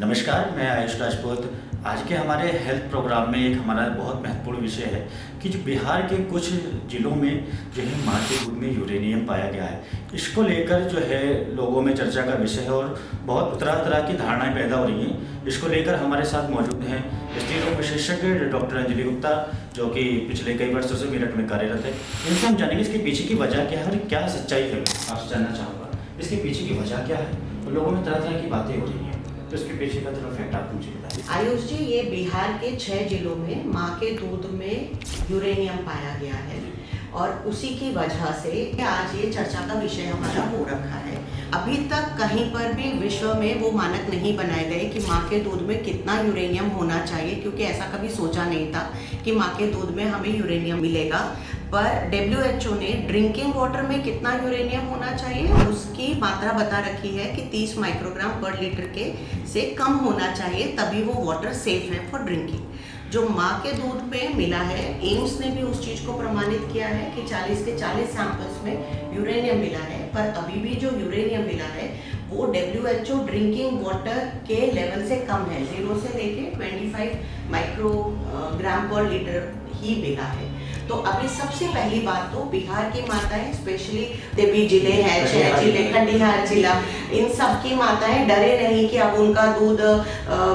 नमस्कार, मैं आयुष राजपूत। आज के हमारे हेल्थ प्रोग्राम में एक हमारा बहुत महत्वपूर्ण विषय है कि जो बिहार के कुछ ज़िलों में जो है माँ के दूध में यूरेनियम पाया गया है। इसको लेकर जो है लोगों में चर्चा का विषय है और बहुत तरह तरह की धारणाएं पैदा हो रही हैं। इसको लेकर हमारे साथ मौजूद हैं स्त्री रोग विशेषज्ञ डॉक्टर अंजलि गुप्ता, जो कि पिछले कई वर्षों से मेरठ में कार्यरत है। इनसे हम जानेंगे इसके पीछे की वजह क्या है और क्या सच्चाई है। आपसे जानना चाहूँगा इसके पीछे की वजह क्या है। तो लोगों में तरह तरह की बातें हो रही हैं, तो इसके पीछे का थोड़ा फैक्ट आप मुझे बताइए। आयुष जी, ये बिहार के 6 जिलों में माँ के दूध में यूरेनियम पाया गया है और उसी की वजह से आज ये चर्चा का विषय हमारा हो रखा है। अभी तक कहीं पर भी विश्व में वो मानक नहीं बनाए गए कि माँ के दूध में कितना यूरेनियम होना चाहिए, क्योंकि ऐसा कभी सोचा नहीं था कि माँ के दूध में हमें यूरेनियम मिलेगा। पर WHO ने ड्रिंकिंग वाटर में कितना यूरेनियम होना चाहिए उसकी मात्रा बता रखी है कि 30 माइक्रोग्राम पर लीटर के से कम होना चाहिए, तभी वो वाटर सेफ है फॉर ड्रिंकिंग। जो माँ के दूध में मिला है, एम्स ने भी उस चीज़ को प्रमाणित किया है कि 40 के 40 सैंपल्स में यूरेनियम मिला है। पर अभी भी जो यूरेनियम मिला है वो WHO ड्रिंकिंग वाटर के लेवल से कम है। 0 से लेके 25 माइक्रोग्राम पर लीटर ही मिला है। तो अभी सबसे पहली बात तो बिहार की माताएं, स्पेशली देवी जिले हैं, 6 जिले, कटिहार जिला, इन सब की माताएं डरे नहीं कि अब उनका दूध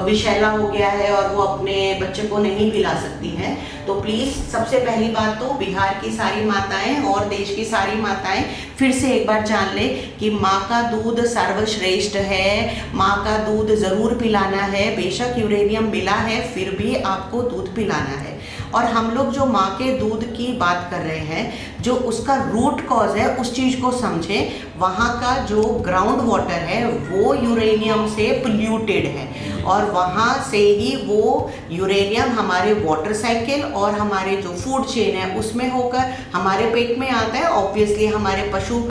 विषैला हो गया है और वो अपने बच्चे को नहीं पिला सकती हैं। तो प्लीज़ सबसे पहली बात तो बिहार की सारी माताएं और देश की सारी माताएं फिर से एक बार जान ले कि माँ का दूध सर्वश्रेष्ठ है। माँ का दूध ज़रूर पिलाना है। बेशक यूरेनियम मिला है, फिर भी आपको दूध पिलाना है। और हम लोग जो माँ के दूध की बात कर रहे हैं, जो उसका रूट कॉज है उस चीज़ को समझें। वहाँ का जो ग्राउंड वाटर है वो यूरेनियम से पोल्यूटेड है और वहाँ से ही वो यूरेनियम हमारे वाटर साइकिल और हमारे जो फूड चेन है उसमें होकर हमारे पेट में आता है। ऑब्वियसली हमारे पशु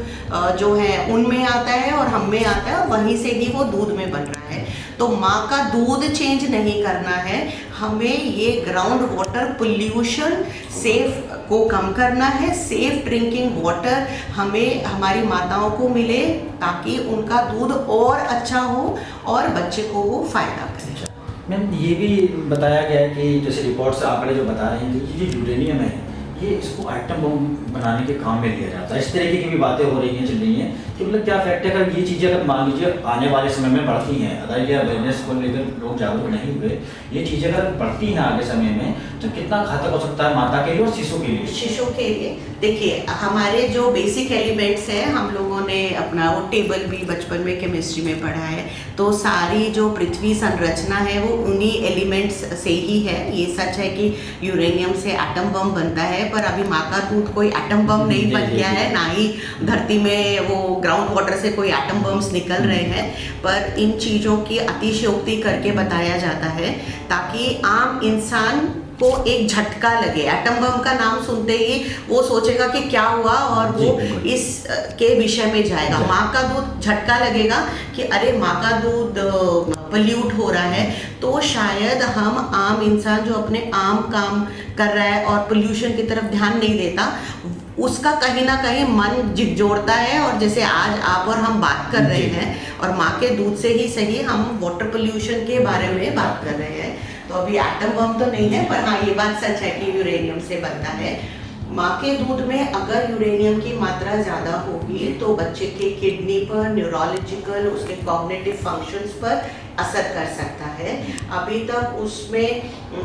जो है उनमें आता है और हम में आता है और वहीं से ही वो दूध में बन रहा है। तो माँ का दूध चेंज नहीं करना है, हमें ये ग्राउंड वाटर पोल्यूशन सेफ को कम करना है। सेफ ड्रिंकिंग वाटर हमें हमारी माताओं को मिले ताकि उनका दूध और अच्छा हो और बच्चे को वो फायदा करे। मैम, ये भी बताया गया है कि जैसे रिपोर्ट्स आंकड़े जो बता रहे हैं कि ये जो यूरेनियम है ये इसको आइटम बम बनाने के काम में लिया जाता है। इस तरीके की भी बातें हो रही हैं, चल रही हैं कि मतलब क्या फैक्ट है। अगर ये चीज़ें अगर मान लीजिए आने वाले समय में बढ़ती हैं, अगर ये अवेयरनेस को लेकर लोग जागरूक नहीं हुए, ये चीज़ें अगर बढ़ती हैं आगे समय में, तो कितना घातक हो सकता है माता के लिए और शिशु के लिए। शिशु के लिए देखिए, हमारे जो बेसिक एलिमेंट्स हैं, हम लोगों ने अपना वो टेबल भी बचपन में केमिस्ट्री में पढ़ा है। तो सारी जो पृथ्वी संरचना है वो उन्हीं एलिमेंट्स से ही है। ये सच है कि यूरेनियम से एटम बम बनता है, पर अभी माँ का दूध कोई एटम बम नहीं बन गया है, ना ही धरती में वो ग्राउंड वाटर से कोई एटम बम्स निकल रहे हैं। पर इन चीज़ों की अतिशयोक्ति करके बताया जाता है ताकि आम इंसान को एक झटका लगे। एटम बम का नाम सुनते ही वो सोचेगा कि क्या हुआ और वो इस के विषय में जाएगा। माँ का दूध झटका लगेगा कि अरे माँ का दूध पोल्यूट हो रहा है, तो शायद हम आम इंसान जो अपने आम काम कर रहा है और पोल्यूशन की तरफ ध्यान नहीं देता, उसका कहीं ना कहीं मन झिकझोरता है। और जैसे आज आप और हम बात कर रहे हैं और माँ के दूध से ही सही हम वाटर पोल्यूशन के बारे में बात कर रहे हैं, तो अभी एटम बम तो नहीं है, पर हाँ ये बात सच है कि यूरेनियम से बनता है। माँ के दूध में अगर यूरेनियम की मात्रा ज़्यादा होगी तो बच्चे के किडनी पर, न्यूरोलॉजिकल, उसके कॉग्निटिव फंक्शंस पर असर कर सकता है। अभी तक उसमें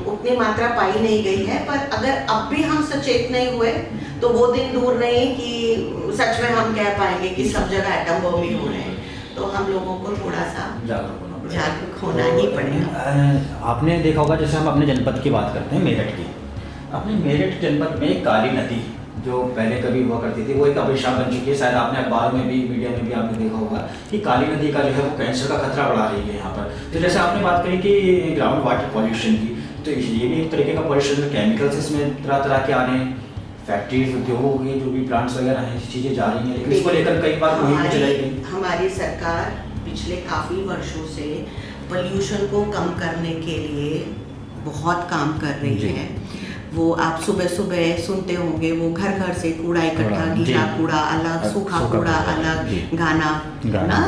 उतनी मात्रा पाई नहीं गई है, पर अगर अब भी हम सचेत नहीं हुए तो वो दिन दूर नहीं कि सच में हम कह पाएंगे कि सब जगह एटम बम ही हो रहे हैं। तो हम लोगों को थोड़ा सा जागरूक होना ही पड़ेगा। आपने देखा होगा, जैसे हम अपने जनपद की बात करते हैं, मेरठ की, अपने मेरठ जनपद में काली नदी जो पहले कभी हुआ करती थी वो एक अभिशाप बन चुकी है। शायद आपने अखबार में भी, मीडिया में भी आपने देखा होगा कि काली नदी का जो है वो कैंसर का खतरा बढ़ा रही है यहाँ पर। तो जैसे आपने बात करी कि ग्राउंड वाटर पॉल्यूशन की, तो ये भी एक तरीके का पॉल्यूशन, केमिकल्स इसमें तरह तरह के आ रहे हैं, फैक्ट्रीज, उद्योग, ये जो भी प्लांट्स वगैरह हैं, चीज़ें जा रही हैं, लेकिन इसको लेकर कई बार मुहिम चलाई गई। हमारी सरकार पिछले काफ़ी वर्षों से पोल्यूशन को कम करने के लिए बहुत काम कर रही है। वो आप सुबह सुबह सुनते होंगे, वो घर घर से कूड़ा इकट्ठा, गीला कूड़ा अलग, सूखा कूड़ा अलग, गाना ना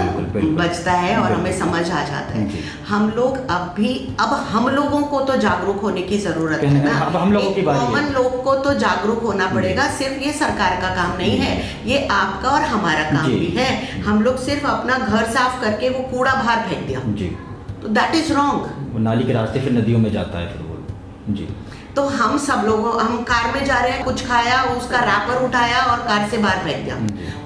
बजता है और हमें समझ आ जाता है। हम लोग अब हम लोगों को तो जागरूक होने की जरूरत है ना, अब हम लोगों की बारी है। कॉमन लोग को तो जागरूक होना पड़ेगा। सिर्फ ये सरकार का काम नहीं है, ये आपका और हमारा काम भी है। हम लोग सिर्फ अपना घर साफ करके वो कूड़ा बाहर फेंक दिया तो दैट इज रॉन्ग। वो नाली के रास्ते फिर नदियों में जाता है फिर वो। जी। तो हम सब लोग, हम कार में जा रहे हैं, कुछ खाया, उसका रैपर उठाया और कार से बाहर फेंक दिया,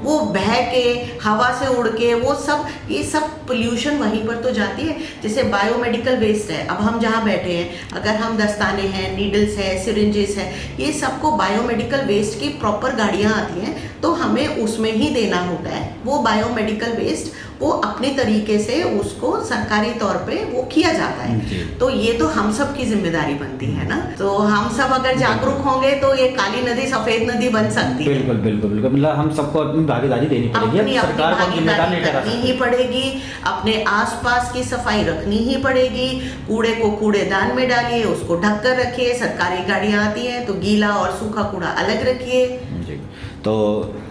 वो बह के हवा से उड़ के वो सब, ये सब पोल्यूशन वहीं पर तो जाती है। जैसे बायोमेडिकल वेस्ट है, अब हम जहाँ बैठे हैं, अगर हम दस्ताने हैं, नीडल्स है, सिरिंजेस है, ये सबको बायोमेडिकल वेस्ट की प्रॉपर गाड़ियाँ आती हैं तो हमें उसमें ही देना होता है। वो बायोमेडिकल वेस्ट वो अपने तरीके से उसको सरकारी तौर पे वो किया जाता है। तो ये तो हम सब की जिम्मेदारी बनती है ना। तो हम सब अगर जागरूक होंगे तो ये काली नदी सफेद नदी बन सकती है। बिल्कुल बिल्कुल बिल्कुल, मतलब हम सबको अपनी भागीदारी देनी पड़ेगी। अपनी सरकार को जिम्मेदार नहीं ठहरा करनी ही पड़ेगी, अपने आसपास की सफाई रखनी ही पड़ेगी। कूड़े को कूड़ेदान में डालिए, उसको ढक कर रखिए। सरकारी गाड़ियाँ आती हैं तो गीला और सूखा कूड़ा अलग रखिए। जी, तो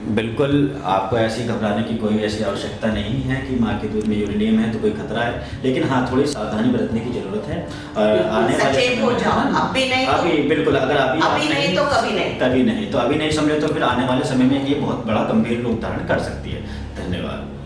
बिल्कुल आपको ऐसी घबराने की कोई ऐसी आवश्यकता नहीं है कि माँ के दूध में यूरेनियम है तो कोई खतरा है, लेकिन हाँ थोड़ी सावधानी बरतने की जरूरत है। और आने वाले सचेत हो जाओ, अभी नहीं तो अभी बिल्कुल, अगर अभी नहीं तो कभी नहीं तो अभी नहीं समझे तो फिर आने वाले समय में ये बहुत बड़ा गंभीर रूप धारण कर सकती है। धन्यवाद।